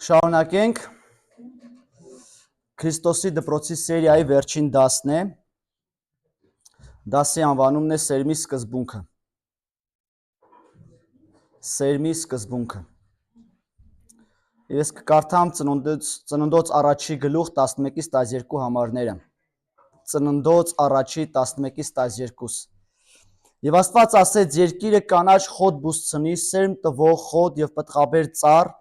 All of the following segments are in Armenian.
Շարունակենք Քրիստոսի դպրոցի սերիայի վերջին դասն է։ Դասի անվանումն է Սերմի սկզբունքը։ Սերմի սկզբունքը։ Ես կկարդամ ծննդոց առաջի գլուխ 11-ից 12 համարները։ Ծննդոց առաջի 11-ից 12։ Եվ Աստված ասեց. երկիրը կանաչ խոտ բուսցնի, սերմ տվող խոտ եւ պտղաբեր ծառ,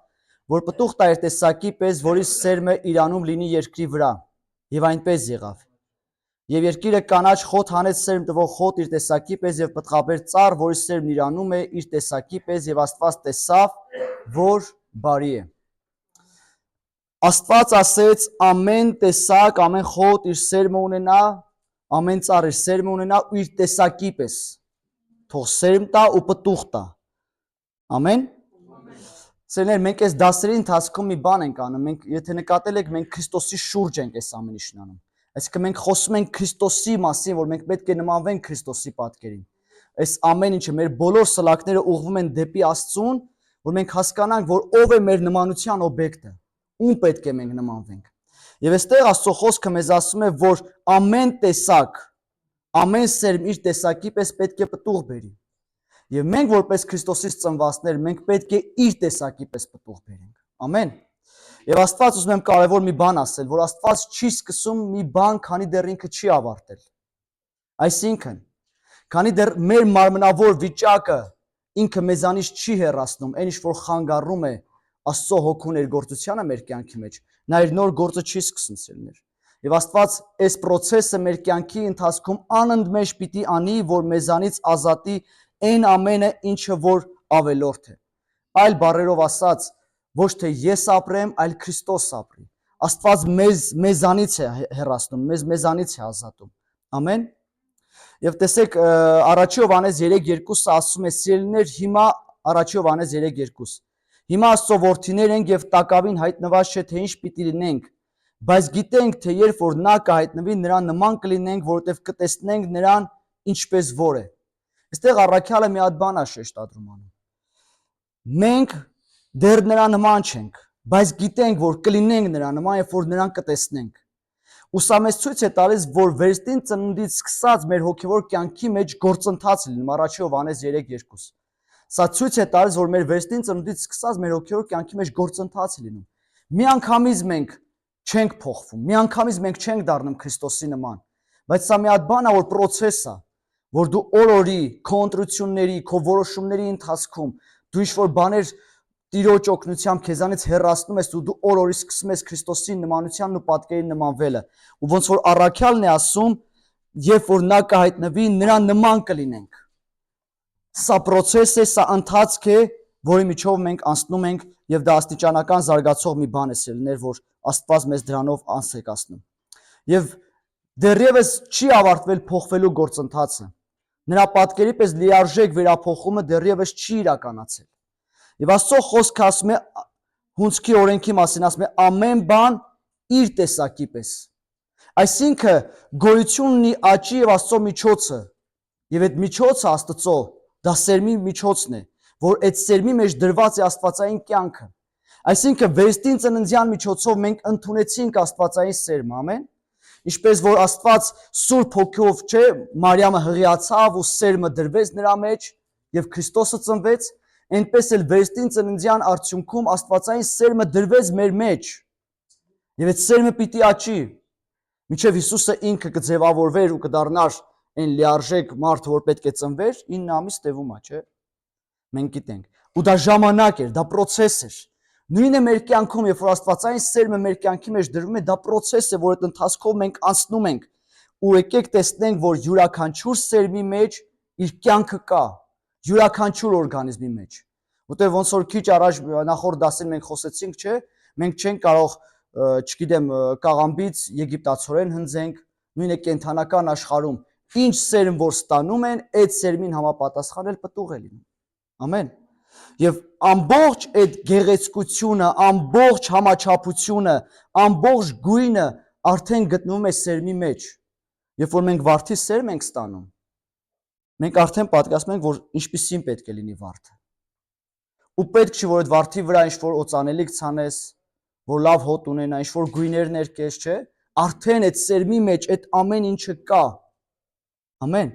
որ պտուղ տա իր տեսակի պես, որի սերմը իրանում լինի երկրի վրա, եւ այնպես եղավ։ Եվ երկիրը կանաչ խոտ հանեց սերմ տվող խոտ իր տեսակի պես եւ պտղաբեր ծառ, որի սերմն իրանում է իր տեսակի պես, եւ Աստված տեսավ, որ բարի է։ Աստված ասեց ամեն տեսակ, ամեն խոտ իր սերմը ունենա, ամեն ծառ իր սերմը ունենա ու իր տեսակի պես։ Թող սերմ տա ու պտուղ տա։ Ամեն։ Սերներ, մենք այս դասերի ընթացքում մի բան ենք անում, մենք եթե նկատել եք, մենք Քրիստոսի շուրջ ենք այս ամեն ինչն անում։ Այսինքն մենք խոսում ենք Քրիստոսի մասին, որ մենք պետք է նմանվենք Քրիստոսի պատկերին։ Այս ամեն ինչը մեր բոլոր սլաքները ուղղվում են դեպի Աստծուն, որ մենք հասկանանք, որ ով է մեր նմանության օբյեկտը, ում պետք է մենք նմանվենք։ Եվ այստեղ Աստծո խոսքը մեզ ասում է, որ ամեն տեսակ, ամեն սերմ իր տեսակի պես պետք է պտուղ բերի։ Եվ մենք որպես Քրիստոսից ծնվածներ, մենք պետք է իր տեսակի պես պտուղ բերենք։ Ամեն։ Եվ Աստված ուզում եմ կարևոր մի բան ասել, որ Աստված չի սկսում մի բան, քանի դեռ ինքը չի ավարտել։ Այսինքն, քանի դեռ մեր մարմնավոր վիճակը ինքը մեզանից չի հեռացնում, այն ինչ որ խանգարում է Աստծո հոգու ներգործությանը մեր կյանքի մեջ, նա իր նոր գործը չի սկսում սիրելիներ։ Եվ Աստված այս process-ը մեր կյանքի ընթացքում անընդմեջ պիտի անի, որ մեզանից ազատի այն ամենը, ինչը որ ավելորդ է։ Այլ բառերով ասած, ոչ թե ես ապրեմ, այլ Քրիստոս ապրի։ Աստված մեզանից է հեռացնում, մեզանից է ազատում։ Ամեն։ Եվ տեսեք, Առաջի Հովհաննես 3:2-ը ասում է. սիրելիներ, հիմա Առաջի Հովհաննես 3:2։ Հիմա Աստծո որդիներ ենք եւ տակավին հայտնված չէ, թե ինչ պիտի լինենք, բայց գիտենք, թե երբ որ նա կհայտնվի, նրան նման կլինենք, որովհետեւ կտեսնենք նրան ինչպես որ է։ Այստեղ առաքյալը մի հատ բան է շեշտադրում անում։ Մենք դեռ նրա նման չենք, բայց գիտենք, որ կլինենք նրա նման, երբ որ նրան կտեսնենք։ Ու սա մեզ ցույց է տալիս, որ վերստին ծնունդից սկսած մեր հոգևոր կյանքի մեջ գործընթաց լինում, Առաջի Հովհաննես 3:2։ Սա ցույց է տալիս, որ մեր վերստին ծնունդից սկսած մեր հոգևոր կյանքի մեջ գործընթաց լինում։ Միանգամից մենք չենք փոխվում, միանգամից մենք չենք դառնում Քրիստոսի նման, բայց սա մի հատ բան է, որ process է, որ դու օր-օրի, քո ընտրությունների, քո որոշումների ընթացքում դու ինչ-որ բաներ Տիրոջ օգնությամբ քեզանից հեռացնում ես ու դու օր-օրի սկսում ես Քրիստոսի նմանությանն ու պատկերին նմանվելը։ Ու ոնց որ առաքյալն է ասում, երբ որ նա կհայտնվի, նրան նման կլինենք։ Սա process է, սա ընթացք է, որի միջով մենք անցնում ենք, եւ դա աստիճանական զարգացող մի բան է, սիրելիներ, որ Աստված մեզ դրանով անսեկացնում։ Եվ դեռևս չի ավարտվել փոխվելու գործընթացը։ Նրա պատկերի պես լիարժեք վերափոխումը դեռևս չի իրականացել։ Եվ Աստծո խոսքը ասում է հունձքի օրենքի մասին, ասում է ամեն բան իր տեսակի պես։ Այսինքն գոյություն ունի աճի եւ Աստծո միջոցը։ Եվ այդ միջոցը Աստծո դա սերմի միջոցն է, որ այդ սերմի մեջ դրված է աստվածային կյանքը։ Այսինքն վերստին ծննդյան միջոցով մենք ընդունեցինք աստվածային սերմը, ամեն։ Ինչպես որ Աստված Սուրբ Հոգով, չէ, Մարիամը հղիացավ ու սերմը դրվեց նրա մեջ եւ Քրիստոսը ծնվեց, այնպես էլ վերստին ծննդյան արդյունքում աստվածային սերմը դրվեց մեր մեջ։ Եվ այդ սերմը պիտի աճի, մինչև Հիսուսը ինքը կձևավորվեր ու կդառնար այն լիարժեք մարդը, որ պետք է ծնվեր 9 ամիս տևում է, չէ։ Մենք գիտենք։ Ու դա ժամանակ էր, դա process էր։ Նույնը մեր կյանքում, երբ որ աստվածային սերմը մեր կյանքի մեջ դրվում է, դա process է, որ այդ ընթացքով մենք անցնում ենք։ Ու եկեք տեսնենք, որ յուրաքանչյուր սերմի մեջ իր կյանքը կա, յուրաքանչյուր օրգանիզմի մեջ։ Որտեղ ոնց որ քիչ առաջ նախորդ դասին մենք խոսեցինք, չէ, մենք չենք կարող, չգիտեմ, կաղամբից եգիպտացորեն հնձենք, նույնը կենթանական աշխարհում ինչ սերմ որ ստանում են, այդ սերմին համապատասխան էլ պտուղ է լինում։ Ամեն։ Եվ ամբողջ այդ գեղեցկությունը, ամբողջ համաչափությունը, ամբողջ գույնը արդեն գտնվում է սերմի մեջ։ Երբ որ մենք վարդի սերմ ենք ստանում, մենք արդեն պատկերացնում ենք, որ ինչպիսին պետք է լինի վարդը։ Ու պետք չի, որ այդ վարդի վրա ինչ-որ օծանելիք ցանես, որ լավ հոտ ունենա, ինչ որ գույներ ներկես, չէ, արդեն այդ սերմի մեջ այդ ամեն ինչը կա։ Ամեն։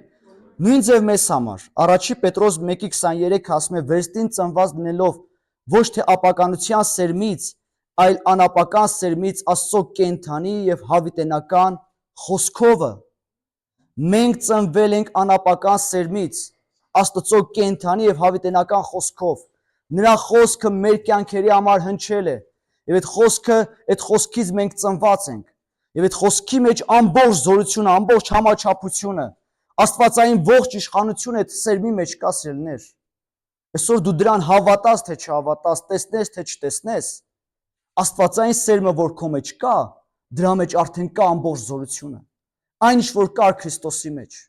Նույն ձև մեզ համար։ Առաջի Պետրոս 1:23 ասում է. «Վերստին ծնված լինելով ոչ թե ապականության սերմից, այլ անապական սերմից Աստծո կենդանի եւ հավիտենական խոսքովը»։ Մենք ծնվել ենք անապական սերմից, Աստծո կենդանի եւ հավիտենական խոսքով։ Նրա խոսքը մեր կյանքերի համար հնչել է։ Եվ այդ խոսքը, այդ խոսքից մենք ծնված ենք։ Եվ այդ խոսքի մեջ ամբողջ զորությունը, ամբողջ համաչափությունը, աստվածային ողջ իշխանությունը այդ սերմի մեջ կա, սիրելիներ։ Այսօր դու դրան հավատաս թե չհավատաս, տեսնես թե չտեսնես, աստվածային սերմը, որ քո մեջ կա, դրա մեջ արդեն կա ամբողջ զորությունը։ Այն ինչ որ կար Քրիստոսի մեջ,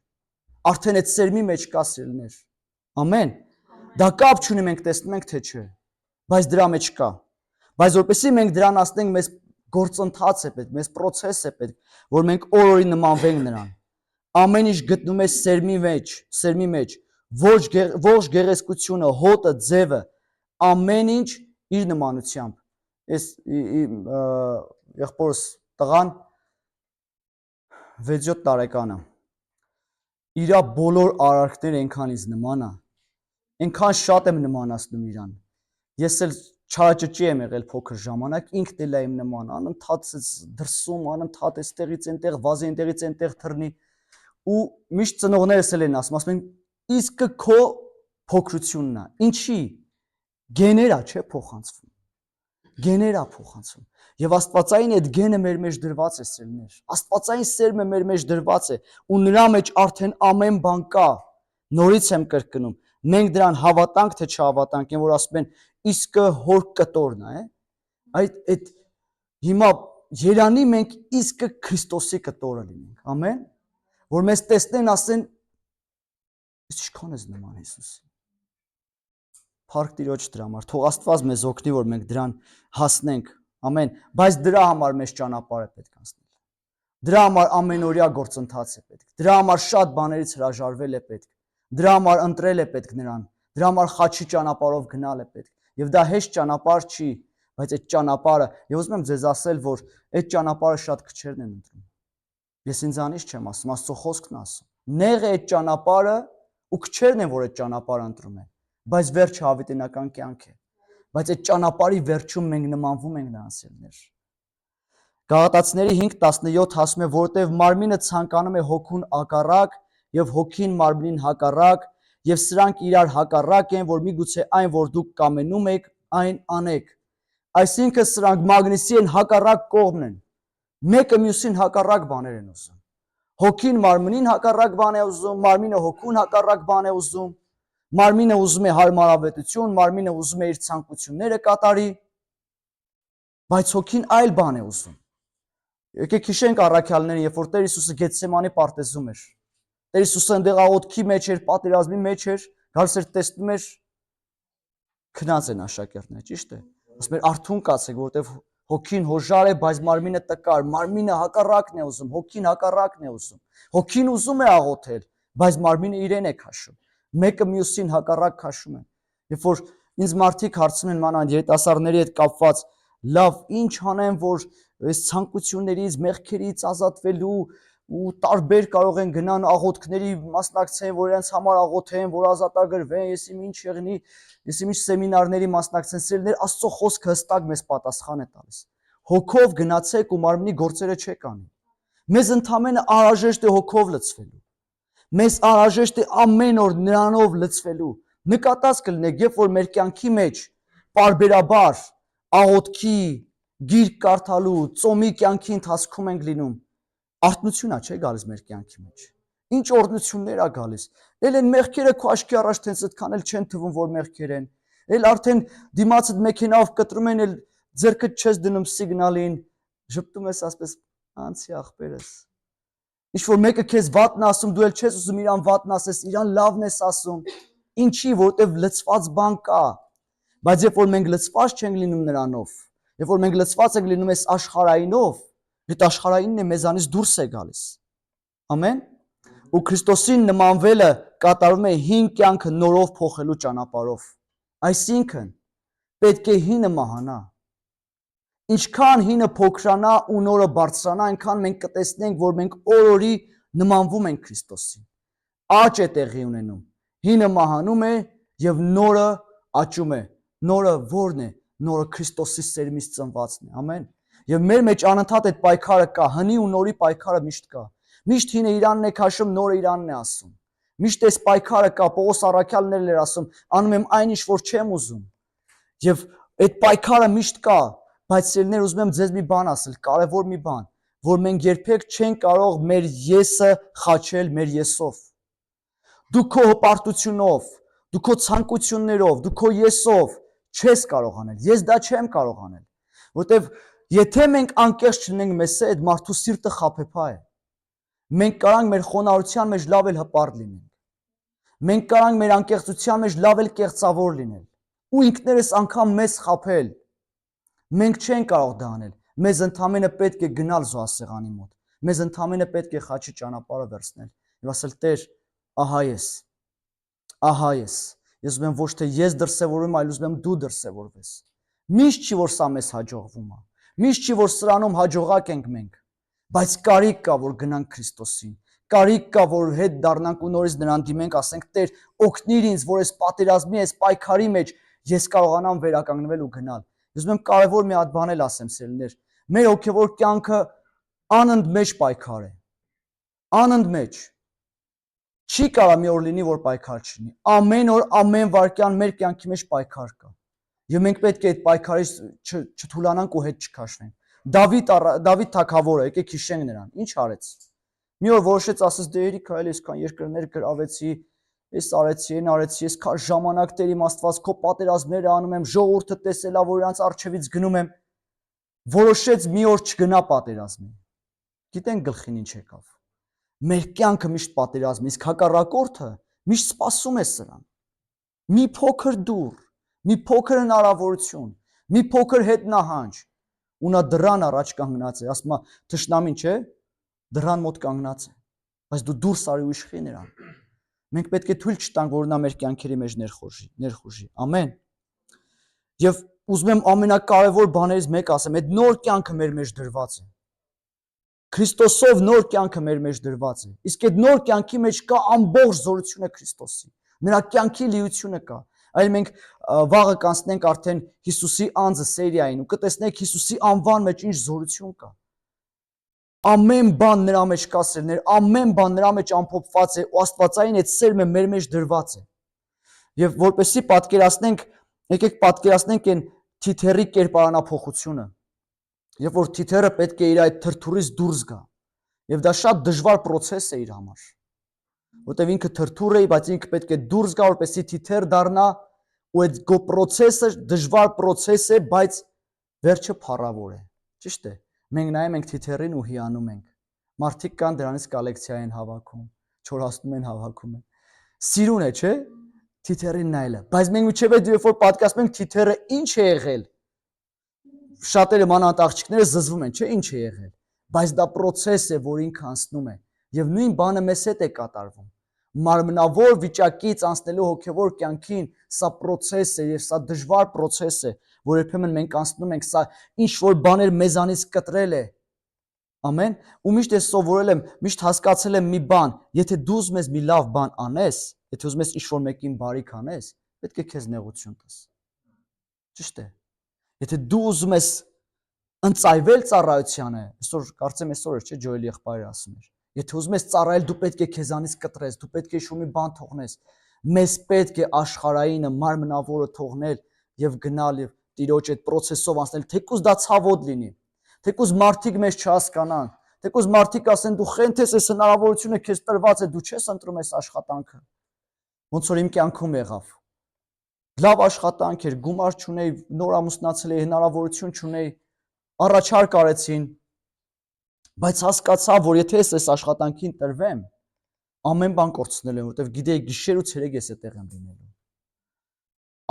արդեն այդ սերմի մեջ կա, սիրելիներ։ Ամեն։ Դա կապ չունի մենք տեսնում ենք թե չէ, բայց դրա մեջ կա։ Բայց որպեսզի մենք դրան ասենք, մեզ գործընթաց է պետք, մեզ process է պետք, որ մենք օր-օրի նմանվենք նրան։ Ամեն ինչ գտնում է սերմի մեջ, ողջ գեղեցկությունը, հոտը, ձևը, ամեն ինչ իր նմանությամբ։ Այս եղբորս տղան 6-7 տարեկանը իրա բոլոր արարքները այնքան ինձ նման է, այնքան շատ եմ նմանացնում իրան։ Ես էլ չարաճճի եմ եղել փոքր ժամանակ, ինքն էլ է իմ նման, անընդհատ դրսում, անընդհատ էստեղից այնտեղ, վազի այնտեղից այնտեղ թռնի, ու միշտ ծնողներս էլ են ասում են, իսկ քո փոքրությունն է, ինչի գեներա չէ փոխանցվում, գեներա փոխանցվում, եւ աստվածային այդ գենը մեր մեջ դրված է, սերներ, աստվածային սերմը մեր մեջ դրված է, ու նրա մեջ արդեն ամեն բան կա, նորից եմ կրկնում, մենք դրան հավատանք թե չհավատանք, որ ասում են իսկ հոր կտորն է, այդ հիմա Երանի մենք իսկ Քրիստոսի կտորը լինենք, ամեն, որ մեզ տեսնեն, ասեն, իսկ ինչքան ես նման Հիսուսին, փառք Տիրոջ դրա համար, թող Աստված մեզ օգնի, որ մենք դրան հասնենք, ամեն, բայց դրա համար մեզ ճանապարհ է պետք անցնել, դրա համար ամենօրյա գործընթաց է պետք, դրա համար շատ բաներից հրաժարվել է պետք, դրա համար ընտրել է պետք նրան, դրա համար խաչի ճանապարհով գնալ է պետք, եւ դա հեշտ ճանապարհ չի, բայց այդ ճանապարհը, եւ ուզում եմ ձեզ ասել, որ այդ ճանապարհը շատ քչերն են ընտրում։ Ես ինձանից չեմ ասում, Աստծո խոսքն է ասում։ Նեղ է այդ ճանապարհը ու քչերն են, որ այդ ճանապարհը ընտրում են, բայց վերջը հավիտենական կյանք է։ Բայց այդ ճանապարհի վերջում մենք նմանվում ենք նրան, սիրելիներ։ Գաղատացիների 5:17 ասում է, որովհետև մարմինը ցանկանում է հոգուն ակառակ եւ հոգին մարմնին հակառակ, եւ սրանք իրար հակառակ են, որ միգուցե այն, որ դուք կամենում եք, այն անեք։ Այսինքն սրանք մագնիսի են, հակառակ կողմն են։ Մեկը մյուսին հակառակ բաներ են ուզում։ Հոգին մարմնին հակառակ բան է ուզում, մարմինը հոգուն հակառակ բան է ուզում, մարմինը ուզում է հարմարավետություն, մարմինը ուզում է իր ցանկությունները կատարի, բայց հոգին այլ բան է ուզում։ Եկեք հիշենք առաքյալներին, երբ որ Տեր Հիսուսը Գեթսեմանի պարտեզում էր։ Տեր Հիսուսը այնտեղ աղոթքի մեջ էր, պատերազմի մեջ էր, գալիս էր տեսնում էր, քնած են աշակերտները, ճիշտ է։ Ասում էր արթուն կացեք, որովհետև հոգին հոժար է, բայց մարմինը տկար, մարմինը հակառակն է ուզում, հոգին հակառակն է ուզում։ Հոգին ուզում է աղոթել, բայց մարմինը իրեն է քաշում։ Մեկը մյուսին հակառակ քաշում են։ Երբ որ ինձ մարդիկ հարցնում են մանավանդ երիտասարդների հետ կապված, լավ, ինչ անեմ, որ այս ցանկություններից, մեղքերից ազատվելու ու տարբեր կարող են գնան աղոթքների մասնակցեն, որ իրենց համար աղոթեն, որ ազատագրվեն, ես իմ ինչ եղնի, ես իմ ինչ սեմինարների մասնակցեն, սիրելիներ, Աստծո խոսքը հստակ մեզ պատասխան է տալիս։ Հոգով գնացեք ու մարմնի գործերը չեք անի։ Մեզ ընդամենը անհրաժեշտ է հոգով լցվելու։ Մեզ անհրաժեշտ է ամեն օր նրանով լցվելու։ Նկատած կլինեք, երբ որ մեր կյանքի մեջ պարբերաբար աղոթքի, գիրք կարդալու, ծոմի կյանքի ընթացքում ենք լինում, արթնություն է չէ գալիս մեր կյանքի մեջ։ Ինչ օրհնություններ է գալիս։ Էլ են մեղքերը քո աչքի առաջ տենց այդքան էլ չեն թվում, որ մեղքեր են։ Էլ արդեն դիմացդ մեքենայով կտրում են, էլ ձեռքդ չես դնում սիգնալին, ժպտում ես ասես անցի աղբերս։ Ինչ որ մեկը քեզ վատն ասում, դու էլ չես ուզում իրան վատն ասես, իրան լավն ես ասում։ Ինչի, որտեվ լցված բան կա։ Բայց երբ որ մենք լցված չենք լինում նրանով, երբ որ մենք լցված ենք լինում այս աշխարհայինով, այդ աշխարհայինն է մեզանից դուրս է գալիս։ Ամեն։ Ու Քրիստոսին նմանվելը կատարվում է հին կյանքը նորով փոխելու ճանապարհով։ Այսինքն պետք է հինը մահանա։ Ինչքան հինը փոքրանա ու նորը բարձրանա, այնքան մենք կտեսնենք, որ մենք օր-օրի նմանվում ենք Քրիստոսին։ Աճ է տեղի ունենում։ Հինը մահանում է եւ նորը աճում է։ Նորը ո՞րն է։ Նորը Քրիստոսի սերմից ծնվածն է։ Ամեն։ Եվ մեր մեջ անընդհատ այդ պայքարը կա, հնի ու նորի պայքարը միշտ կա։ Միշտ հինը Իրանն է քաշում, նորը Իրանն է ասում։ Միշտ այս պայքարը կա, Պողոս առաքյալն էր ասում, անում եմ այն ինչ որ չեմ ուզում։ Եվ այդ պայքարը միշտ կա, բայց սիրելիներ, ուզում եմ ձեզ մի բան ասել, կարևոր մի բան, որ մենք երբեք չենք կարող մեր եսը խաչել մեր եսով։ Դու քո հպարտությունով, դու քո ցանկություններով, դու քո եսով չես կարող անել։ Ես դա չեմ կարող անել, որտեվ եթե մենք անկեղծ չլինենք մեզ հետ, այդ մարդու սիրտը խաբեբա է։ Մենք կարանք մեր խոնարհության մեջ լավ էլ հպարտ լինենք։ Մենք կարանք մեր անկեղծության մեջ լավ էլ կեղծավոր լինել ու ինքներս անգամ մեզ խաբել։ Մենք չենք կարող դա անել։ Մեզ ընդամենը պետք է գնալ զոհասեղանի մոտ։ Մեզ ընդամենը պետք է խաչի ճանապարհը վերցնել եւ ասել. Տեր, ահա ես։ Ահա ես։ Ես ուզում եմ ոչ թե ես դրսևորեմ, այլ ուզում եմ դու դրսևորվես։ Միշտ չի որ սա մեզ հաջողվում է։ Միշտ չի որ սրանում հաջողակ ենք մենք, բայց կարիք կա որ գնանք Քրիստոսին։ Կարիք կա որ հետ դառնանք ու նորից նրան դիմենք, ասենք. Տեր, օգնիր ինձ, որ այս պատերազմի, այս պայքարի մեջ ես կարողանամ վերականգնվել ու գնալ։ Ես ուզում եմ կարևոր մի հատ բան էլ ասեմ, սիրելիներ։ Մեր հոգևոր կյանքը անընդմեջ պայքար է։ Անընդմեջ։ Չի կարա մի օր լինի, որ պայքար չլինի։ Ամեն օր, ամեն վայրկյան մեր կյանքի մեջ պայքար կա։ Եվ մենք պետք է այդ պայքարից չթուլանանք ու հետ չքաշվենք։ Դավիթ թագավորը, եկեք հիշենք նրան, ինչ արեց։ Մի օր որոշեց, ասես դե երիք այլ այսքան երկրներ գրավեցի, ես արեցի, այն արեցի, ես քան ժամանակ Տեր իմ Աստված քո պատերազմները անում եմ, ժողովուրդը տեսելա, որ իրանց առջևից գնում եմ, որոշեց մի օր չգնա պատերազմին։ Գիտենք գլխին ինչ եկավ։ Մեր կյանքը միշտ պատերազմ, իսկ հակառակորդը միշտ սպասում է սրան։ Մի փոքր դուռ, մի փոքր հնարավորություն, մի փոքր հետնահանջ, ու նա դռան առաջ կանգնած է, ասում է թշնամին, չէ՞, դռան մոտ կանգնած է, բայց դու դուրս արի ու իշխի նրան։ Մենք պետք է թույլ չտանք, որ նա մեր կյանքերի մեջ ներխուժի։ Ամեն։ Եվ ուզում եմ ամենակարևոր բաներից մեկը ասեմ, այդ նոր կյանքը մեր մեջ դրված է։ Քրիստոսով նոր կյանքը մեր մեջ դրված է։ Իսկ այդ նոր կյանքի մեջ կա ամբողջ զորությունը Քրիստոսի։ Նրա կյանքի լիությունը կա։ Այլ մենք վաղը կանցնենք արդեն Հիսուսի անձը սերիային ու կտեսնենք Հիսուսի անվան մեջ ինչ զորություն կա։ Ամեն բան նրա մեջ կա, սերներ, ամեն բան նրա մեջ ամփոփված է, ու Աստվածային այդ սերմը մեր մեջ դրված է։ Եվ որպեսզի պատկերացնենք, եկեք պատկերացնենք այն թիթեռի կերպարանափոխությունը։ Երբ որ թիթեռը պետք է իր այդ թրթուրից դուրս գա, եւ դա շատ դժվար process է իր համար, որտեւ ինքը թրթուր է, բայց ինքը պետք է դուրս գա, որպեսզի թիթեռ դառնա, ու այդ process-ը դժվար process է, բայց վերջը փառավոր է։ Ճիշտ է։ Մենք նայում ենք թիթեռին ու հիանում ենք։ Մարդիկ կան դրանից կոլեկցիա են հավաքում, չորացնում են հավաքում են։ Սիրուն է, չէ՞, թիթեռին նայելը։ Բայց մենք միջև այդ երբ որ պատկասում ենք թիթեռը ինչ է եղել, շատերը մանավանդ աղջիկները զզվում են, չէ՞, ինչ է եղել, բայց դա process է, որ ինքը անցնում է, եւ նույն բանը մեզ հետ է կատարվում։ Մարմնավոր վիճակից անցնելու հոգեվոր կյանքին սա process է եւ սա դժվար process է, որ երբեմն մենք անցնում ենք, սա ինչ որ բաներ մեզանից կտրել է։ Ամեն։ Ու միշտ ես սովորել եմ, միշտ հասկացել եմ մի բան, եթե դու ուզում ես մի լավ բան անես, եթե ուզում ես ինչ որ մեկին բարիք անես, պետք է քեզ նեղություն տաս։ Ճիշտ է։ Եթե դու ուզում ես ընծայվել ծառայությանը, այսօր կարծեմ այսօր չէ Ջոելի եղբայրը ասում էր, եթե ուզում ես ծառայել, դու պետք է քեզանից կտրես, դու պետք է ինչ-որ մի բան թողնես։ Մեզ պետք է աշխարհայինը, մարմնավորը թողնել եւ գնալ եւ Տիրոջ այդ process-ով անցնել, թեկուզ դա ցավոտ լինի, թեկուզ մարդիկ մեզ չհասկանան, թեկուզ մարդիկ ասեն դու խենթ ես, այս հնարավորությունը քեզ տրված է, դու չես ընտրում այս աշխատանքը։ Ոնց որ իմ կյանքում եղավ։ Լավ աշխատանք էր, գումար չունեի, նոր ամուսնացել էի, հնարավորություն չունեի, առաջարկ արեցին, բայց հասկացա, որ եթե այս աշխատանքին տրվեմ, ամեն բան կորցնել եմ, որտեվ գիտեի գիշեր ու ցերեկ ես այդտեղ եմ լինելու։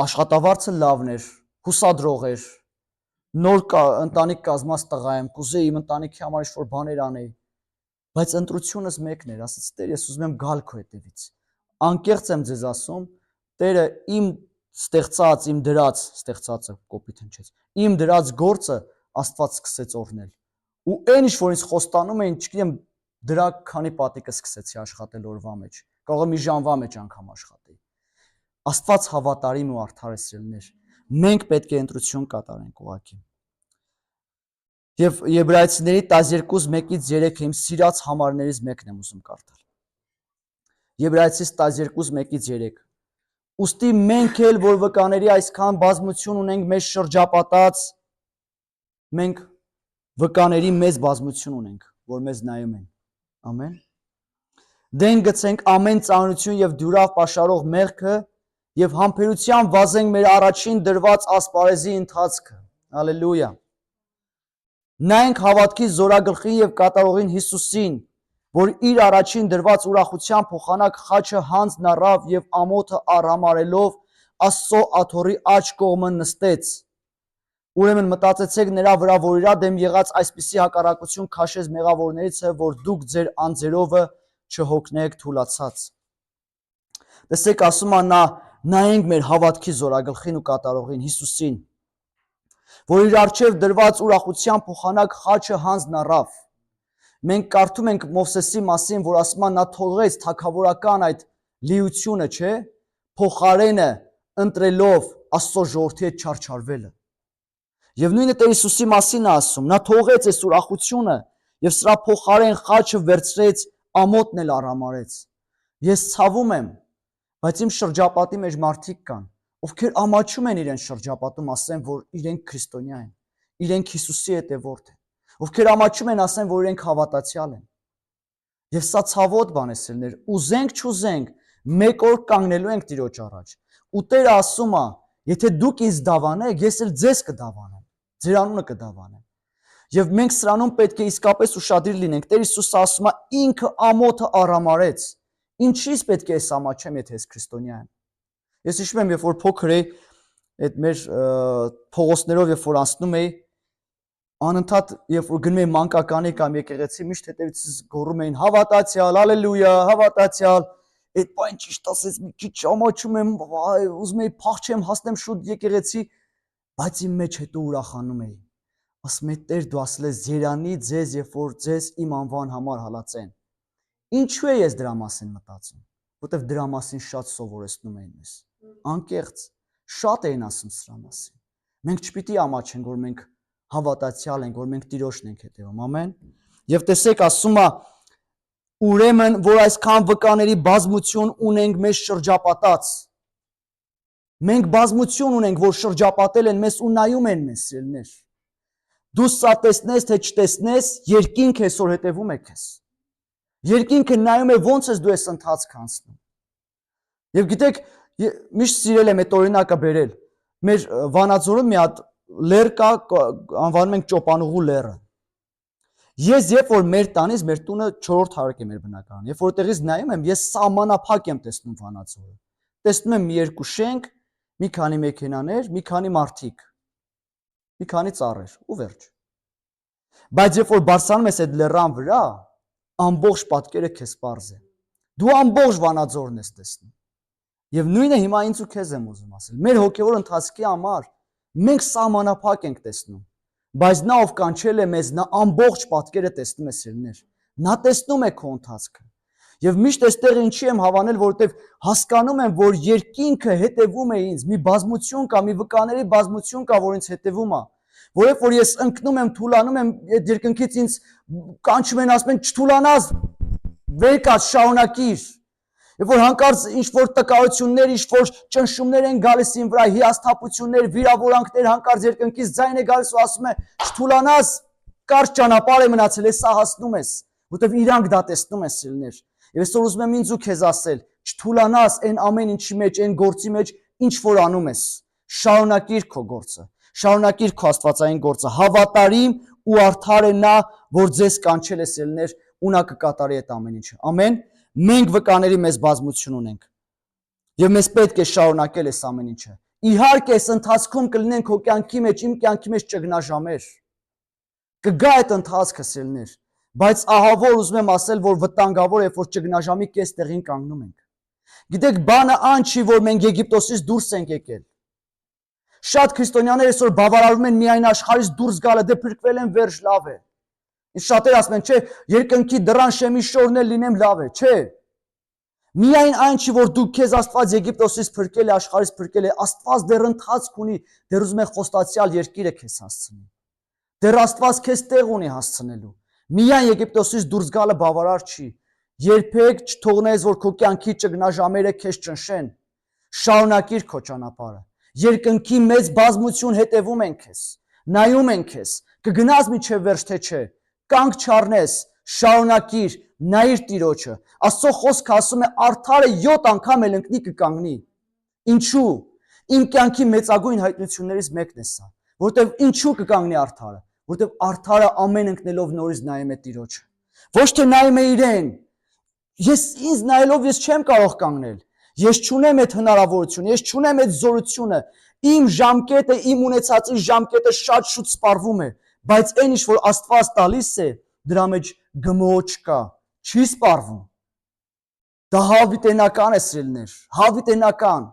Աշխատավարձը լավն էր, հուսադրող էր, նոր ընտանիք կազմած տղա եմ, կուզեի իմ ընտանիքի համար ինչ-որ բաներ անեի, բայց ընտրությունս մեկն էր, ասեց Տեր, ես ուզում եմ գալ քո հետևից։ Անկեղծ եմ ձեզ ասում, Տերը իմ ստեղծած, իմ դրած, ստեղծածը կոպիտ հնչեց, իմ դրած գործը Աստված սկսեց օրհնել։ Ու այն ինչ որ ինձ խոստանում էին, չգիտեմ դրա քանի պատիկը սկսեցի աշխատել օրվա մեջ։ Կարող է մի ժամվա մեջ անգամ աշխատեի։ Աստված հավատարիմ ու արդար է սիրելիներ։ Մենք պետք է ընտրություն կատարենք ուղղակի։ Եվ Եբրայեցիների 12:1-ից 3-ը իմ սիրած համարներից մեկն եմ ուզում կարդալ։ Եբրայեցիս 12:1-ից 3։ Ուստի մենք էլ, որ վկաների այսքան բազմություն ունենք մեզ շրջապատած, մենք վկաների մեծ բազմություն ունենք, որ մեզ նայում են։ Ամեն։ Դեն գցենք ամեն ծանրություն եւ դյուրավ պաշարող մեղքը եւ համբերությամբ վազենք մեր առաջին դրված ասպարեզի ընթացքը։ Հալելույա։ Նայենք հավատքի զորագլխին եւ կատարողին Հիսուսին, որ իր առաջին դրված ուրախության փոխանակ խաչը հանձն առավ եւ ամոթը առհամարելով Աստծո աթոռի աջ կողմը նստեց։ Ուրեմն մտածեցեք նրա վրա, որ իր դեմ եղած այսպիսի հակառակություն քաշեց մեղավորներից, որ դուք ձեր անձերովը չհոգնեք թուլացած։ Տեսեք, ասում է նա, նայենք մեր հավատքի զորագլխին ու կատարողին Հիսուսին, որ իր առջև դրված ուրախության փոխանակ խաչը հանձն առավ։ Մենք կարդում ենք Մովսեսի մասին, որ ասում է նա թողեց թագավորական այդ լիությունը, չէ, փոխարենը ընտրելով Աստծո ժողովրդի հետ չարչարվելը։ Եվ նույնը Տեր Հիսուսի մասին է ասում, նա թողեց այս ուրախությունը եւ սրա փոխարեն խաչը վերցրեց, ամոթն էլ առհամարեց։ Ես ցավում եմ, բայց իմ շրջապատի մեջ մարդիկ կան, ովքեր ամաչում են իրեն շրջապատում, ասեն, որ իրենք քրիստոնյա են, իրենք Հիսուսի հետևորդ են, ովքեր ամաչում են, ասեն, որ իրենք հավատացյալ են։ Եվ սա ցավոտ բան է, սիրելիներ, ուզենք չուզենք, մեկ օր կանգնելու ենք Տիրոջ առաջ։ Ու Տերը ասում է, եթե դուք ինձ դավանեք, ես էլ ձեզ կդավանեմ, ձեր անունը կդավանեմ։ Եվ մենք սրանում պետք է իսկապես ուշադիր լինենք։ Տեր Հիսուսը ասում է, ինքը ամոթը առհամարեց։ Ինչի՞ց պետք է ես ամաչեմ, եթե ես քրիստոնյա եմ։ Ես հիշում եմ, երբ որ փոքր էի, այդ մեր փողոցներով երբ որ անցնում էի, անընդհատ երբ որ գնում էի մանկականի կամ եկեղեցի, միշտ հետևից գոռում էին հավատացյալ, հալելույա, հավատացյալ։ Այդ բան ճիշտ ասես, մի քիչ ամաչում եմ, ուզում էի փախչեմ, հասնեմ շուտ եկեղեցի, բայց իմ մեջ հետո ուրախանում էի։ Ասում էի, Տեր, դու ասել ես Երանի ձեզ, երբ որ ձեզ իմ անվան համար հալածեն։ Ինչու է ես դրա մասին մտածում, որտեվ դրա մասին շատ սովորեցնում էին մեզ։ Անկեղծ, շատ էին ասում սրա մասին։ Մենք չպիտի ամաչենք, որ մենք հավատացյալ ենք, որ մենք Տիրոջն ենք հետևում, ամեն։ Եվ տեսեք, ասում է, ուրեմն, որ այսքան վկաների բազմություն ունենք մեզ շրջապատած։ Մենք բազմություն ունենք, որ շրջապատել են մեզ ու նայում են մեզ, սիրելիներ։ Դու սա տեսնես, թե չտեսնես, երկինքը այսօր հետևում է քեզ։ Երկինքը նայում է ոնց ես դու ես ընթացք անցնում։ Եվ գիտեք, միշտ սիրել եմ այդ օրինակը բերել։ Մեր Վանաձորում մի հատ լեռ կա, անվանում ենք Ճոպանուղու լեռը։ Ես երբ որ մեր տանից, մեր տունը 4-րդ հարկ է մեր բնակարանը, երբ որ տեղից նայում եմ, ես սահմանափակ եմ տեսնում Վանաձորը։ Տեսնում եմ մի երկու շենք, մի քանի մեքենաներ, մի քանի մարդիկ, մի քանի ծառեր ու վերջ։ Բայց երբ որ բարձրանում ես այդ լեռան վրա, ամբողջ պատկերը քեզ պարզ է։ Դու ամբողջ Վանաձորն ես տեսնում։ Եվ նույնը հիմա ինձ ու քեզ եմ ուզում ասել։ Մեր հոգևոր ընթացքի համար մենք սահմանափակ ենք տեսնում, բայց նա ով կանչել է մեզ, նա ամբողջ պատկերը տեսնում է, սիրելիներ։ Նա տեսնում է քո ընթացքը։ Եվ միշտ այստեղ ինչի եմ հավանել, որովհետև հասկանում եմ, որ երկինքը հետևում է ինձ, մի բազմություն կա, մի վկաների բազմություն կա, որ ինձ հետևում է։ Որովհետև որ ես ընկնում եմ, թուլանում եմ, այդ երկնքից ինձ կանչում են, ասում են չթուլանաս, վեր կաց, շարունակիր։ Եվ որ հանկարծ ինչ-որ տկարություններ, ինչ-որ ճնշումներ են գալիս իմ վրա, հիասթափություններ, վիրավորանքներ, հանկարծ երկնքից ձայն է գալիս ու ասում է չթուլանաս, կարճ ճանապարհ է մնացել, ես սա հասնում ես, որովհետև իրանք դա տեսնում են, սիրելիներ։ Եվ այսօր ուզում եմ ինձ ու քեզ ասել, չթուլանաս այն ամեն ինչի մեջ, այն գործի մեջ, ինչ որ անում ես։ Շարունակիր քո գործը, շարունակիր քո աստվածային գործը։ Հավատարիմ ու արդար է նա, որ ձեզ կանչել է, սիրելիներ, ու նա կկատարի այդ ամեն ինչը։ Ամեն։ Մենք վկաների մեզ բազմություն ունենք։ Եվ մեզ պետք է շարունակել այս ամեն ինչը։ Իհարկե, այս ընթացքում կլինեն քո կյանքի մեջ, իմ կյանքի մեջ ճգնաժամեր։ Կգա այդ ընթացքը, սիրելիներ, բայց ահավոր ուզում եմ ասել, որ վտանգավոր է, որ ճգնաժամի կես տեղին կանգնում ենք։ Գիտեք, բանը այն չի, որ մենք Եգիպտոսից դուրս ենք եկել։ Շատ քրիստոնյաներ այսօր բավարարում են միայն աշխարհից դուրս գալը, դե փրկվել են վերջ լավ է։ Իսկ շատերը ասում են, չէ, երկնքի դռան շեմի շորն էլ լինեմ լավ է, չէ։ Միայն այն չի, որ դու քեզ Աստված Եգիպտոսից փրկել է, աշխարհից փրկել է, Աստված դեռ ընթացք ունի, դեռ ուզում է խոստացյալ երկիրը քեզ հասցնի։ Դեռ Աստված քեզ տեղ ունի հասցնելու։ Միայն Եգիպտոսից դուրս գալը բավարար չի։ Երբեք չթողնես, որ քո կյանքի ճգնաժամերը քեզ ճնշեն։ Շարունակիր քո ճանապարհը։ Երկնքի մեծ բազմություն հետևում են քեզ, նայում են քեզ, կգնաս մինչև վերջ թե չէ, կանգ չառնես, շարունակիր, նայիր Տիրոջը։ Աստծո խոսքը ասում է արդարը 7 անգամ էլ ընկնի կկանգնի։ Ինչու՞։ Իմ կյանքի մեծագույն հայտնություններից մեկն է սա, որտեվ ինչու կկանգնի արդարը, որտեվ արդարը ամեն ընկնելով նորից նայում է Տիրոջը։ Ոչ թե նայում է իրեն։ Ես ինձ նայելով ես չեմ կարող կանգնել։ Ես չունեմ այդ հնարավորությունը, ես չունեմ այդ զորությունը։ Իմ ժամկետը, իմ ունեցածի ժամկետը շատ շուտ սպառվում է, բայց այն ինչ որ Աստված տալիս է, դրա մեջ գմոչ կա, չի սպառվում։ Դա հավիտենական է, սիրելիներ, հավիտենական։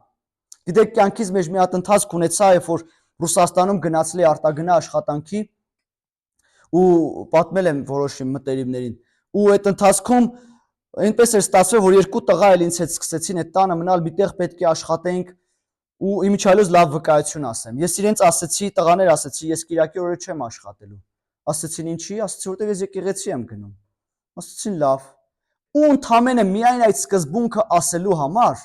Գիտեք, կյանքից մեջ մի հատ ընթացք ունեցա, երբ որ Ռուսաստանում գնացել էի արտագնա աշխատանքի ու պատմել եմ որոշ մտերիմներին։ Ու այդ ընթացքում այնպես էր ստացվել, որ երկու տղա էլ ինձ հետ սկսեցին այդ տանը մնալ, միտեղ պետք է աշխատենք ու իմիջիալոց լավ վկայություն ասեմ։ Ես իրենց ասեցի, տղաներ ասեցի, ես Կիրակի օրը չեմ աշխատելու։ Ասեցին ինչի, ասեցի որտեղ ես եկեղեցի եմ գնում։ Ասեցին լավ։ Ու ընդամենը միայն այդ սկզբունքը ասելու համար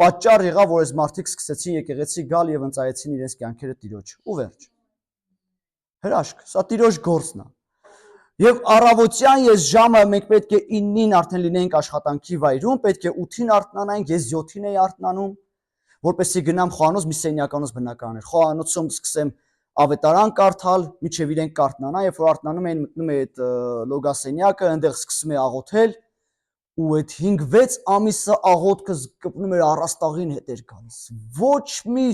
պատճառ եղավ, որ այս մարդիկ սկսեցին եկեղեցի գալ եւ ընծայեցին իրենց կյանքերը Տիրոջ։ Ու վերջ։ Հրաշք, սա Տիրոջ գործն է։ Եվ առավոտյան ես ժամը մենք պետք է 9-ին արդեն լինեինք աշխատանքի վայրում, պետք է 8-ին արթնանայինք, ես 7-ին էի արթնանում, որպեսզի գնամ խոհանոց, մի սենյականոց բնական էր։ Խոհանոցում սկսեմ ավետարան կարդալ, միջև իրենք կարթնանան, երբ որ արթնանում էին, մտնում էի այդ լոգասենյակը, այնտեղ սկսում էի աղոթել, ու այդ 5-6 ամիսը աղոթքը կպնում էր առաստաղին հետ էր գալիս։ Ոչ մի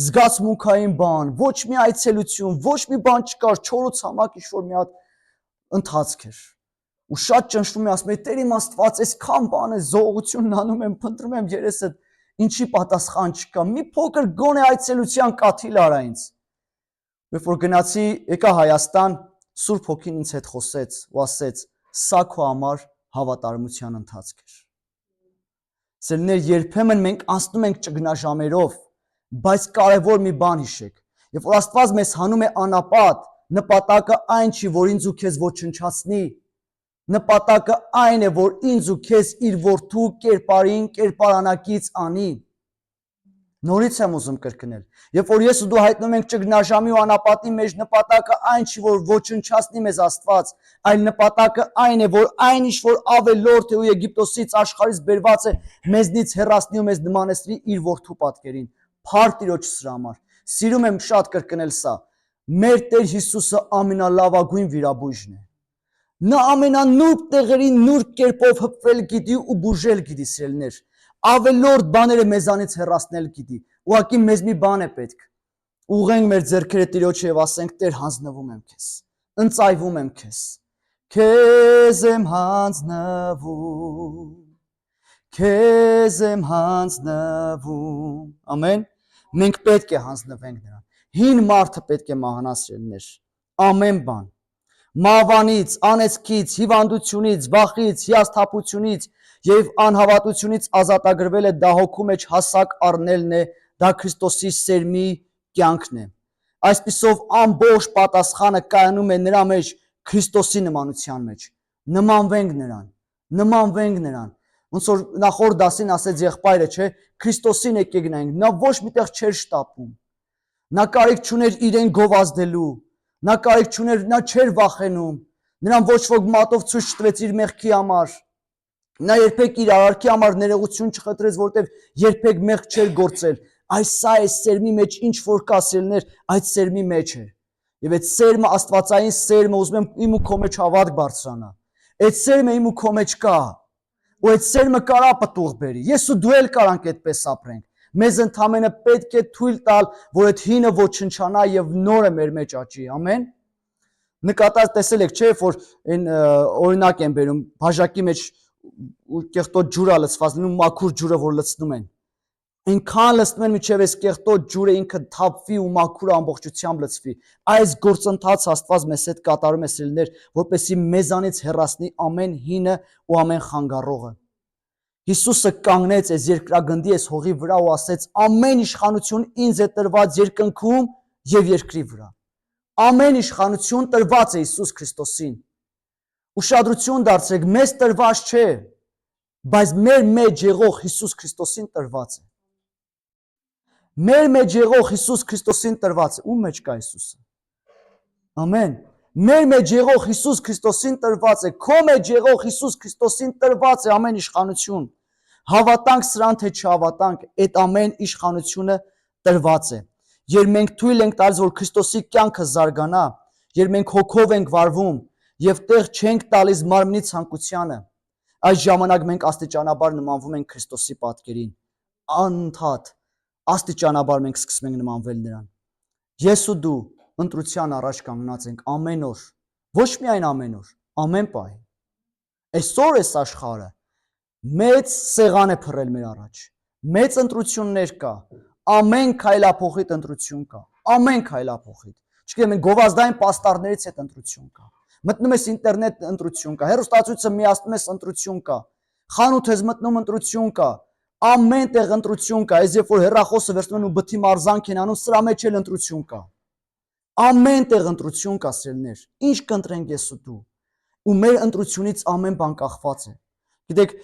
զգացմունքային բան, ոչ մի այցելություն, ոչ մի բան չկար, 4 ցամաք ինչ-որ մի հատ ընթացք էր։ Ու շատ ճնշվում եմ, ասում եմ, Տեր իմ Աստված, այսքան բան է, զողողությունն անում եմ, փնտրում եմ երեսդ, ինչի պատասխան չկա։ Մի փոքր գոնե այցելության կաթիլ արա ինձ։ Երբ որ գնացի, եկա Հայաստան, Սուրբ Հոգին ինձ հետ խոսեց ու ասեց. «Սա քո համար հավատարմության ընթացք էր»։ Սիրելիներ, երբեմն մենք անցնում ենք ճգնաժամերով, բայց կարևոր մի բան հիշեք։ Երբ որ Աստված մեզ հանում է անապատ, նպատակը այն չի, որ ինձ ու քեզ ոչնչացնի։ Նպատակը այն է, որ ինձ ու քեզ իր որդու կերպարին կերպարանակից անի։ Նորից եմ ուզում կրկնել։ Երբ որ ես ու դու հայտնվում ենք ճգնաժամի ու անապատի մեջ, նպատակը այն չի, որ ոչնչացնի մեզ Աստված, այլ նպատակը այն է, որ այն ինչ որ ավելորդ է ու Եգիպտոսից աշխարհից բերված է, մեզնից հեռացնի ու մեզ նմանեցնի իր որդու պատկերին։ Փառք Տիրոջ սրա համար։ Սիրում եմ շատ կրկնել սա։ Մեր Տեր Հիսուսը ամենալավագույն վիրաբույժն է։ Նա ամենանուրբ տեղերին նուրբ կերպով հպվել գիտի ու բուժել գիտի, սիրելիներ։ Ավելորդ բաները մեզանից հեռացնել գիտի։ Ուղղակի մեզ մի բան է պետք։ Ուղենք մեր ձեռքերը Տիրոջը եւ ասենք. Տեր, հանձնվում եմ քեզ։ Ընծայվում եմ քեզ։ Քեզ եմ հանձնվում։ Քեզ եմ հանձնվում։ Ամեն։ Մենք պետք է հանձնվենք նրան։ Հին մարդը պետք է մահանա, սիրելիներ։ Ամեն բան։ Մավանից, անեծքից, հիվանդությունից, վախից, հիասթափությունից եւ անհավատությունից ազատագրվել է, դա հոգու մեջ հասակ առնելն է, դա Քրիստոսի սերմի կյանքն է։ Այսպիսով ամբողջ պատասխանը կայանում է նրա մեջ, Քրիստոսի նմանության մեջ։ Նմանվենք նրան, նմանվենք նրան։ Ոնց որ նախորդ դասին ասեց եղբայրը, չէ, Քրիստոսին եկեք նայենք, նա ոչ միտեղ չէր շտապում։ Նա կարիք չուներ իրեն գովազդելու, նա կարիք չուներ, նա չէր վախենում, նրան ոչ ոք մատով ցույց չտվեց իր մեղքի համար, նա երբեք իր արարքի համար ներողություն չխնդրեց, որտեվ երբեք մեղք չէր գործել, այս սա է սերմի մեջ ինչ որ կա, սիրելիներ, այդ սերմի մեջ է, եւ այդ սերմը, աստվածային սերմը, ուզում եմ իմ ու քո մեջ հավատ բարձրանա, այդ սերմը իմ ու քո մեջ կա, ու այդ սերմը կարա պտուղ բերի, ես ու դու էլ կարանք այդպես ապրենք։ Մեզ ընդամենը պետք է թույլ տալ, որ այդ հինը ոչնչանա եւ նորը մեր մեջ աճի, ամեն։ Նկատած տեսել եք, չէ՞, որ այն օրինակ են բերում, բաժակի մեջ կեղտոտ ջուր է լցված, լինում մաքուր ջուրը, որ լցնում են։ Այնքան լցնում են միջև այս կեղտոտ ջուրը ինքը թափվի ու մաքուր ամբողջությամբ լցվի։ Այս գործընթացը Աստված մեզ հետ կատարում է սիրելիներ, որպեսզի մեզանից հեռացնի ամեն հինը ու ամեն խանգարողը։ Հիսուսը կանգնեց այս երկրագնդի այս հողի վրա ու ասեց. ամեն իշխանություն ինձ է տրված երկնքում եւ երկրի վրա։ Ամեն իշխանություն տրված է Հիսուս Քրիստոսին։ Ուշադրություն դարձրեք, մեզ տրված չէ, բայց մեր մեջ եղող Հիսուս Քրիստոսին տրված է։ Մեր մեջ եղող Հիսուս Քրիստոսին տրված է։ Ում մեջ կա Հիսուսը։ Ամեն։ Մեր մեջ եղող Հիսուս Քրիստոսին տրված է։ Քո մեջ եղող Հիսուս Քրիստոսին տրված է ամեն իշխանություն։ Հավատանք սրան, թե չհավատանք, այդ ամեն իշխանությունը տրված է։ Երբ մենք թույլ ենք տալիս, որ Քրիստոսի կյանքը զարգանա, երբ մենք հոգով ենք վարվում եւ տեղ չենք տալիս մարմնի ցանկությանը, այս ժամանակ մենք աստիճանաբար նմանվում ենք Քրիստոսի պատկերին։ Անընդհատ աստիճանաբար մենք սկսում ենք նմանվել նրան։ Ես ու դու ընտրության առաջ կանգնած ենք ամեն օր, ոչ միայն ամեն օր, ամեն պահ։ Այսօր այս աշխարհը մեծ սեղան է փռել մեր առաջ։ Մեծ ընտրություններ կա, ամեն քայլափոխիտ ընտրություն կա, ամեն քայլափոխիտ։ Չգիտեմ, մենք գովազդային պաստառներից հետ ընտրություն կա։ Մտնում ես ինտերնետ ընտրություն կա, հեռուստացույցը միացնում ես ընտրություն կա, խանութ ես մտնում ընտրություն կա, ամեն տեղ ընտրություն կա, այս երբ որ հեռախոսը վերցնում ու բթի մարզանք են անում, սրա մեջ էլ ընտրություն կա։ Ամեն տեղ ընտրություն կա, սիրելիներ։ Ինչ կընտրենք ես ու դու։ Ու մեր ընտրությունից ամեն բան կախված է։ Գիտեք,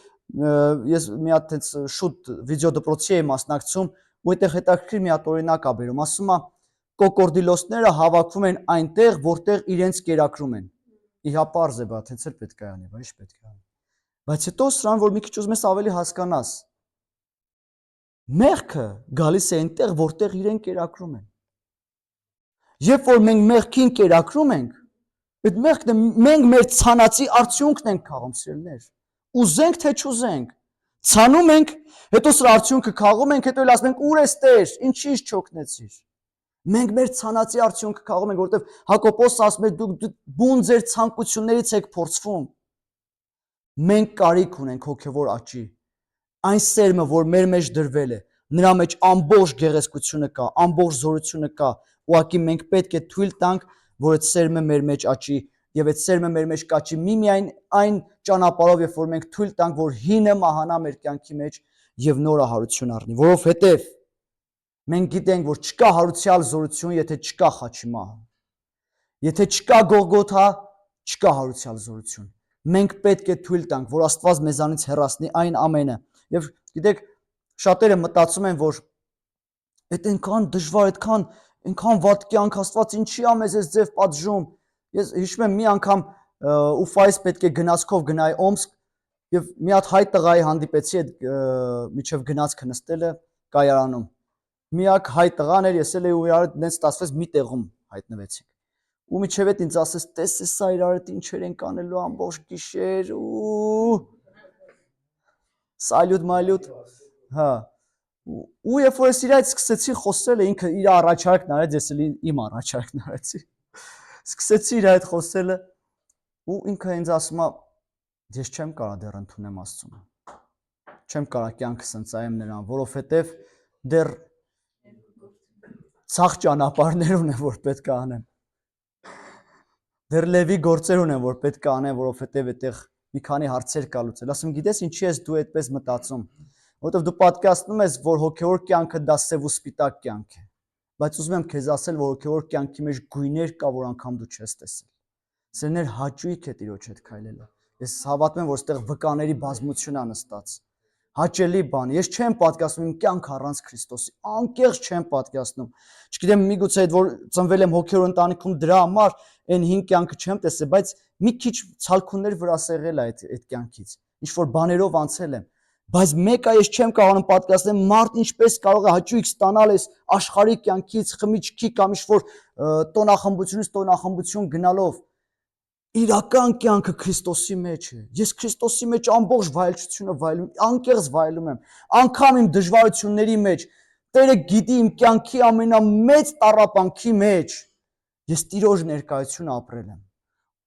ես մի հատ այնց շուտ վիդեո դպրոցի էի մասնակցում, ու այդտեղ հետաքրքիր մի հատ օրինակ ա բերում, ասում է կոկորդիլոսները հավաքվում են այնտեղ, որտեղ իրենց կերակրում են։ Իհա պարզ է, բա հենց էլ պետք է անի, բա ինչ պետք է անի։ Բայց հետո սրան, որ մի քիչ ուզում ես ավելի հասկանաս, մեղքը գալիս է այնտեղ, որտեղ իրեն կերակրում են։ Երբ որ մենք մեղքին կերակրում ենք, այդ մեղքն է մենք մեր ցանածի արդյունքն ենք քաղում, սիրելիներ։ Ուզենք թե չուզենք, ցանում ենք, հետո սրա արդյունքը քաղում ենք, հետո էլ ասում ենք՝ ուր ես Տեր, ինչի՞ց չօգնեցիր։ Մենք մեր ցանածի արդյունքը քաղում ենք, որովհետև Հակոբոսը ասում է դուք բուն ձեր ցանկություններից եք փորձվում։ Մենք կարիք ունենք հոգևոր աճի։ Այն սերմը, որ մեր մեջ դրվել է, նրա մեջ ամբողջ գեղեցկությունը կա, ամբողջ զորությունը կա, ուղղակի մենք պետք է թույլ տանք, որ այդ սերմը մեր մեջ աճի, եւ այդ սերմը մեր մեջ կաճի միմիայն այն ճանապարհով, երբ որ մենք թույլ տանք, որ հինը մահանա մեր կյանքի մեջ եւ նորը հարություն առնի, որովհետեւ մենք գիտենք, որ չկա հարուցյալ զորություն, եթե չկա խաչի մահը։ Եթե չկա Գողգոթա, չկա հարուցյալ զորություն։ Մենք պետք է թույլ տանք, որ Աստված մեզանից հեռացնի այն ամենը։ Եվ գիտեք, շատերը մտածում են, որ այդ այնքան դժվար, այնքան վատ կյանք, Աստված ինչի ա մեզ այս ձև պատժում։ Ես հիշում եմ մի անգամ Ուֆայից պետք է գնացքով գնայի Օմսկ եւ մի հատ հայ տղայի հանդիպեցի այդ միջև գնացքը նստելը կայարանում։ Միակ հայ տղան էր, ես էլ ու իրար հետ նենց ստացվեց մի տեղում հայտնվեցինք։ Ու միջև այդ ինձ ասեց, տես սա իրար հետ ինչեր են կանելու ամբողջ գիշեր ու սալյուտ մալյուտ, հա։ Ու երբ որ ես իր հետ սկսեցի խոսել, ինքը իր առաջարկն արեց, ես էլ իմ առաջարկն արեցի։ Սկսեցի իր հետ խոսելը ու ինքը ինձ ասում է, ես չեմ կարող դեռ ընդունեմ Աստծուն։ Չեմ կարող կյանքս ընծայեմ նրան, որովհետև դեռ ցախ ճանապարհներ ունեմ, որ պետք է անեմ։ Դեռ լևի գործեր ունեմ, որ պետք է անեմ, որովհետև այդտեղ մի քանի հարցեր կա լուծել։ Ասում գիտես ինչի ես դու այդպես մտածում, որովհետև դու պատկասնում ես, որ հոգևոր կյանքը դա սև ու սպիտակ կյանք է, բայց ուզում եմ քեզ ասել, որ հոգևոր կյանքի մեջ գույներ կա, որ անգամ դու չես տեսել։ Սերներ հաճույք է Տիրոջ հետ քայլելը։ Ես հավատում եմ, որ այստեղ վկաների բազմություն է նստած։ Հաճելի բան։ Ես չեմ պատկասնում իմ կյանք առանց Քրիստոսի, անկեղծ չեմ պատկասնում։ Չգիտեմ, միգուցե այդ որ ծնվել եմ հոգևոր ընտանիքում դրա համար այն հին կյանքը չեմ տեսել, բայց մի քիչ ցալքուններ վրաս եղել է այդ կյանքից։ Ինչ որ բաներով անցել եմ, բայց մեկը ես չեմ կարողանում պատկասնել մարդ ինչպես կարող է հաճույք ստանալ այս աշխարհի կյանքից, խմիչքի կամ ինչ որ տոնախմբությունից տոնախմբություն գնալով։ Իրական կյանքը Քրիստոսի մեջ է։ Ես Քրիստոսի մեջ ամբողջ վայելչությունը վայելում, անկեղծ վայելում եմ, անգամ իմ դժվարությունների մեջ, Տերը գիտի իմ կյանքի ամենամեծ տառապանքի մեջ ես Տիրոջ ներկայությունը ապրել եմ։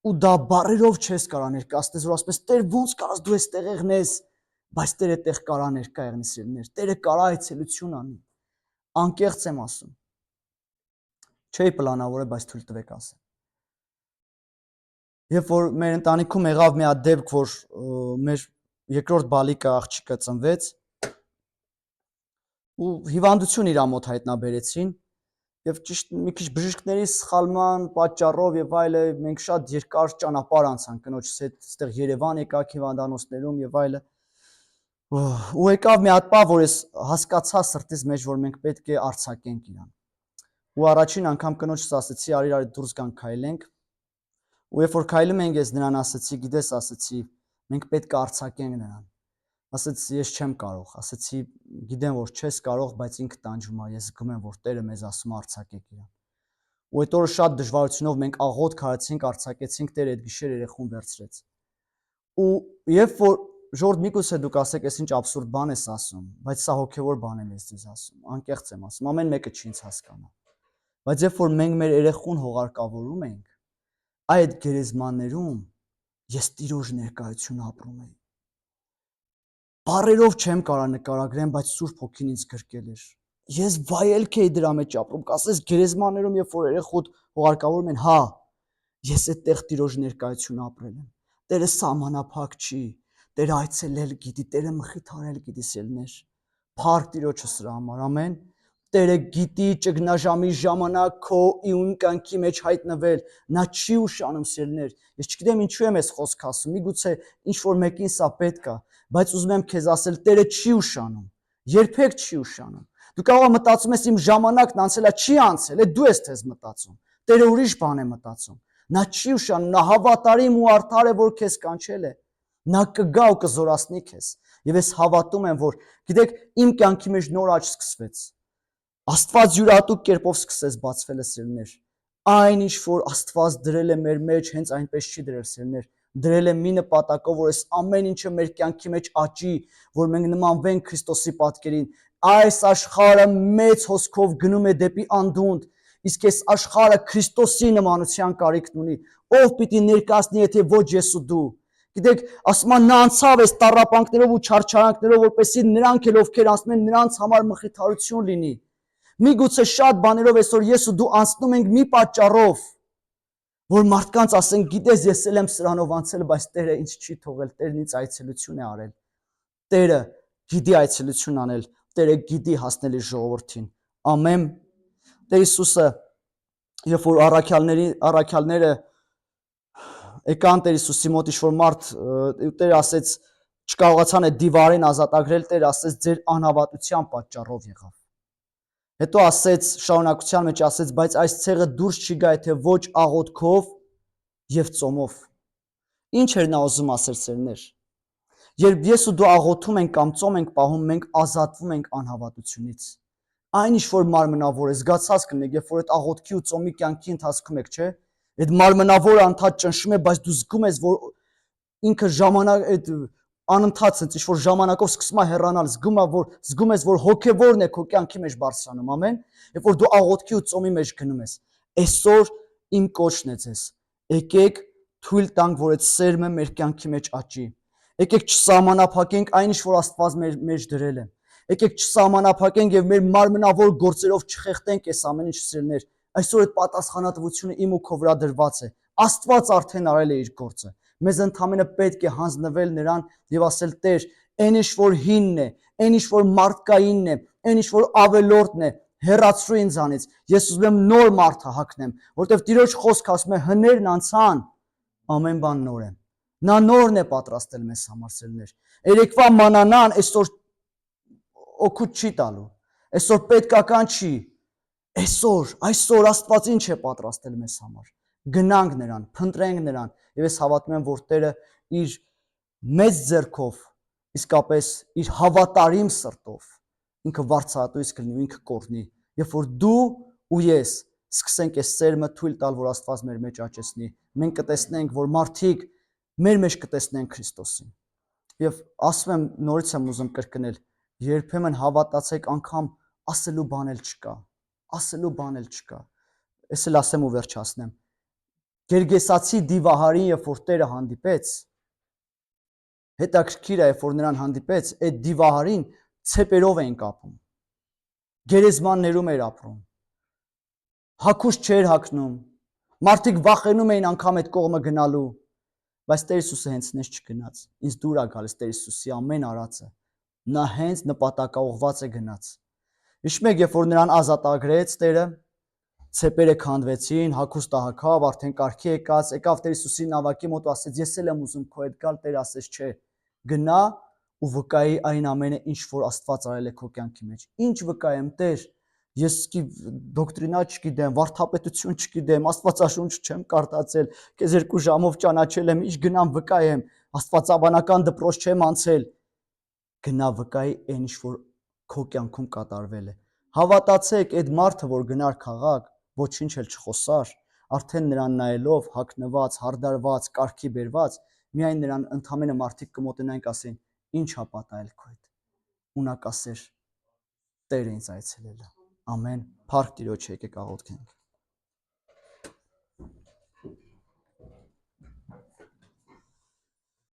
Ու դա բառերով չես կարող ներկայացնել, որ ասես Տեր ո՞նց կարաս դու այստեղ եղնես, Բայց Տերը այդտեղ կարա ներկա եղնի սիրելիներ։ Տերը կարա այցելություն անի։ Անկեղծ եմ ասում։ Չէի պլանավորել, բայց թույլ տվեք ասեմ։ Երբ որ մեր ընտանիքում եղավ մի հատ դեպք, որ մեր երկրորդ բալիկը աղջիկը ծնվեց ու հիվանդություն իր մոտ հայտնաբերեցին եւ ճիշտ մի քիչ բժիշկների սխալման պատճառով եւ այլը մենք շատ երկար ճանապարհ անցանք կնոջս հետ, այստեղ Երևան եկաք հիվանդանոցներում եւ այլը ու եկավ մի հատ բա, որ ես հասկացա սրտից մեջ, որ մենք պետք է արձակենք իրան։ Ու առաջին անգամ կնոջս ասեցի, արի դուրս գանք քայլենք։ Ու երբ որ քայլում ենք, ես նրան ասեցի, գիտես, ասեցի, մենք պետք է արձակենք նրան։ Ասեց, ես չեմ կարող, ասեցի, գիտեմ, որ չես կարող, բայց ինքը տանջում է, ես զգում եմ, որ Տերը մեզ ասում է արձակեք իրան։ Ու այդ օրը շատ դժվարությունով մենք աղոթք արեցինք, արձակեցինք, Տերը այդ գիշեր երեխուն վերցրեց։ Ու երբ որ ժողովուրդ միգուցե դուք ասեք, ես ինչ աբսուրդ բան ես ասում, բայց սա հոգևոր բան եմ ես ձեզ ասում, անկեղծ եմ ասում, ամեն մեկը չի ինձ հասկանա։ Բայց երբ որ մենք մեր երեխուն հողարկավորում ենք, այդ գերեզմաններում ես Տիրոջ ներկայություն ապրում եի։ Բառերով չեմ կարող նկարագրեմ, բայց Սուրբ Հոգին ինձ գրկել էր։ Ես վայելք էի դրա մեջ ապրում, կասես գերեզմաններում, երբ որ երեխուդ հողարկավորում են, հա, ես այդտեղ Տիրոջ ներկայություն ապրել եմ։ Տերը սահմանափակ չի, Տերը այցելել գիտի, Տերը մխիթարել գիտի սիրելիներ։ Փառք Տիրոջը սրա համար, ամեն։ Տերը գիտի ճգնաժամի ժամանակ քո իուն կյանքի մեջ հայտնվել, նա չի ուշանում սիրելիներ։ Ես չգիտեմ ինչու եմ այս խոսքը ասում, միգուցե ինչ որ մեկին սա պետք է, բայց ուզում եմ քեզ ասել, Տերը չի ուշանում, երբեք չի ուշանում։ Դու կարող ես մտածում ես իմ ժամանակն անցել է, չի անցել, դու ես թեզ մտածում։ Տերը ուրիշ բան է մտածում։ Նա չի ուշանում, նա հավատարիմ ու արդար է, որ քեզ կանչել է։ Նա կգա ու կզորացնի քեզ։ Եվ ես հավատում եմ, որ գիտեք, իմ կյանքի մեջ նոր աճ սկսվեց։ Աստված յուրահատուկ կերպով սկսեց բացվել սիրելիներ։ Այն ինչ որ Աստված դրել է մեր մեջ, հենց այնպես չի դրել սիրելիներ։ Դրել է մի նպատակով, որ այս ամեն ինչը մեր կյանքի մեջ աճի, որ մենք նմանվենք Քրիստոսի պատկերին։ Այս աշխարհը մեծ հոսքով գնում է դեպի անդունդ, իսկ այս աշխարհը Քրիստոսի նմանության կարիքն ունի։ Ով պիտի ներկայացնի, եթե ոչ ես ու դու։ Գիտեք, ասում են նա անցավ այս տառապանքներով ու չարչարանքներով, որպեսզի նրանք էլ ովքեր անցնում են, նրանց համար մխիթարություն լինի։ Միգուցե շատ բաներով այսօր ես ու դու անցնում ենք մի պատճառով, որ մարդկանց ասեն, գիտես, ես էլ եմ սրանով անցել, բայց Տերը ինձ չի թողել, Տերն ինձ այցելություն է արել։ Տերը գիտի այցելություն անել, Տերը գիտի հասնել իր ժողովրդին։ Ամեն։ Տեր Հիսուսը, երբ որ առաքյալները եկան Տեր Հիսուսի մոտ, ինչ-որ մարդ, Տերը ասեց, չկարողացան այդ դիվարին ազատագրել, Տերը ասեց, ձեր անհավատության պատճառով եղավ։ Հետո ասեց, շարունակության մեջ ասեց, բայց այս ցեղը դուրս չի գա, եթե ոչ աղոթքով եւ ծոմով։ Ինչ էր նա ուզում ասել սերներ։ Երբ ես ու դու աղոթում ենք կամ ծոմ ենք պահում, մենք ազատվում ենք անհավատությունից։ Այն ինչ որ մարմնավոր է, զգացած կլինեք, երբ որ այդ աղոթքի ու ծոմի կյանքի ընթացքում եք, չէ՞։ Այդ մարմնավորը անդադ ճնշում է, բայց դու զգում ես, որ ինքը ժամանակ այդ անընդհատ ինչ որ ժամանակով սկսում է հեռանալ, զգում ես, որ հոգևորն է քո կյանքի մեջ բարձրանում, ամեն, երբ որ դու աղոթքի ու ծոմի մեջ գնում ես։ Այսօր իմ կոչն է ձեզ։ Եկեք թույլ տանք, որ այդ սերմը մեր կյանքի մեջ աճի։ Եկեք չսահմանափակենք այն, ինչ որ Աստված մեր մեջ դրել է։ Եկեք չսահմանափակենք եւ մեր մարմնավոր գործերով չխեղդենք այս ամեն ինչ սիրելիներ։ Այսօր այդ պատասխանատվությունը իմ ու քո վրա դրված է։ Աստված արդեն արել է իր գործը։ Մեզ ընդամենը պետք է հանձնվել նրան եւ ասել Տեր, այն ինչ որ հինն է, այն ինչ որ մարդկայինն է, այն ինչ որ ավելորդն է, հեռացրու ինձանից։ Ես ուզում եմ նոր մարդը հագնեմ, որտեվ Տիրոջ խոսքը ասում է հներն անցան, ամեն բան նոր է։ Նա նորն է պատրաստել մեզ համար սերներ։ Երեկվա մանանան այսօր օգուտ չի տալու։ Այսօր պետքական չի։ Այսօր Աստված ինչ է պատրաստել մեզ համար։ Գնանք նրան, փնտրենք նրան, եւ ես հավատում եմ, որ Տերը իր մեծ ձեռքով, իսկապես իր հավատարիմ սրտով ինքը վարձահատույց կլինի, ինքը կօրհնի, երբ որ դու ու ես սկսենք այս սերմը թույլ տալ, որ Աստված մեր մեջ աճեցնի, մենք կտեսնենք, որ մարդիկ մեր մեջ կտեսնեն Քրիստոսին։ Եվ ասում եմ, նորից եմ ուզում կրկնել, երբեմն հավատացեք, անգամ ասելու բան էլ չկա, ասելու բան էլ չկա։ Ես էլ ասեմ ու վերջացնեմ։ Գերգեսացի դիվահարին, երբ որ Տերը հանդիպեց, հետաքրքիր է, որ նրան հանդիպեց, այդ դիվահարին ցեպերով էին կապում։ Գերեզմաններում էր ապրում։ Հագուստ չէր հագնում։ Մարդիկ վախենում էին անգամ այդ կողմը գնալու, բայց Տեր Հիսուսը հենց նես չգնաց։ Ինձ դուր է գալիս Տեր Հիսուսի ամեն արածը։ Նա հենց նպատակաուղված է գնաց։ Իշտ մեկ, երբ որ նրան ազատագրեց Տերը, ցեպերը քանդվեցին, հագուստը հագավ, արդեն կարգի եկավ Տեր Հիսուսի նավակի մոտ ու ասեց. «Ես էլ եմ ուզում քո հետ գալ», Տերը ասեց. «Չէ, գնա ու վկայի այն ամենը, ինչ որ Աստված արել է քո կյանքի մեջ»։ Ինչ վկայեմ, Տեր, ես դոկտրինա չգիտեմ, վարդապետություն չգիտեմ, Աստվածաշունչ չեմ կարդացել, քեզ 2 ժամով ճանաչել եմ, ինչ գնամ վկայեմ, աստվածաբանական դպրոց չեմ անցել։ Գնա վկայի այն, ինչ որ քո կյանքում կատարվել է։ Հավատացեք, այդ մարդը, որ գնար քաղաք, ոչինչ էլ չխոսար, արդեն նրան նայելով, հագնված, հարդարված, կարգի բերված, միայն նրան ընդամենը մարդիկ կմոտենային կասեն. «Ինչ ա պատահել քո հետ»։ Ու նա կասեր. «Տերը ինձ այցելել է»։ Ամեն։ Փառք Տիրոջ, եկեք աղոթենք։